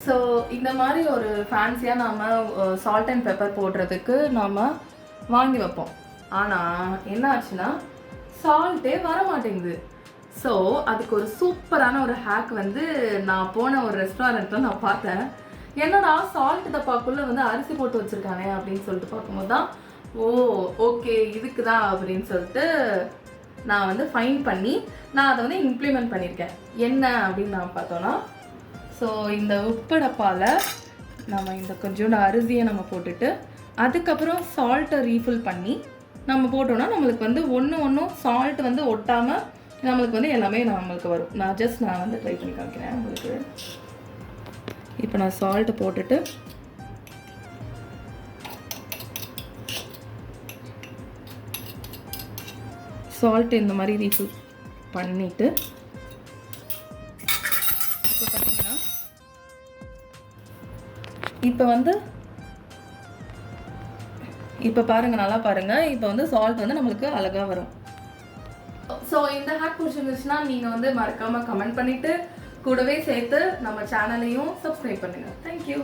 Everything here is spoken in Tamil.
ஸோ இந்த மாதிரி ஒரு ஃபேன்சியாக நாம் சால்ட் அண்ட் பெப்பர் போடுறதுக்கு நாம் வாங்கி வைப்போம். ஆனால் என்ன ஆச்சுன்னா சால்ட்டே வர மாட்டேங்குது. ஸோ அதுக்கு ஒரு சூப்பரான ஒரு ஹேக் வந்து நான் போன ஒரு ரெஸ்டாரண்ட்டில் நான் பார்த்தேன். என்னடா சால்ட் டப்பாக்குள்ளே வந்து அரிசி போட்டு வச்சுருக்கானே அப்படின்னு சொல்லிட்டு பார்க்கும்போது தான் ஓகே இதுக்கு தான் அப்படின்னு சொல்லிட்டு நான் வந்து ஃபைண்ட் பண்ணி நான் அதை வந்து இம்ப்ளிமெண்ட் பண்ணியிருக்கேன். என்ன அப்படின்னு நான் பார்த்தோன்னா, ஸோ இந்த உப்பு டப்பாவில் நம்ம இந்த கொஞ்சோண்டு அரிசியை நம்ம போட்டுட்டு அதுக்கப்புறம் சால்ட்டை ரீஃபில் பண்ணி நம்ம போட்டோன்னா நம்மளுக்கு வந்து ஒன்றும் சால்ட் வந்து ஒட்டாமல் நம்மளுக்கு வந்து எல்லாமே நம்மளுக்கு வரும். நான் வந்து ட்ரை பண்ணி காமிக்கிறேன் உங்களுக்கு. இப்போ நான் சால்ட்டு போட்டுட்டு சால்ட்டு இந்த மாதிரி ரீஃபில் பண்ணிவிட்டு இப்போ பார்த்தீங்கன்னா இப்போ பாருங்கள், நல்லா பாருங்கள். இப்போ வந்து சால்ட் வந்து நம்மளுக்கு அழகாக வரும். ஸோ இந்த ஹேக் பிடிச்சிருந்துச்சுன்னா நீங்கள் வந்து மறக்காமல் கமெண்ட் பண்ணிவிட்டு கூடவே சேர்த்து நம்ம சேனலையும் சப்ஸ்கிரைப் பண்ணுங்கள். தேங்க்யூ.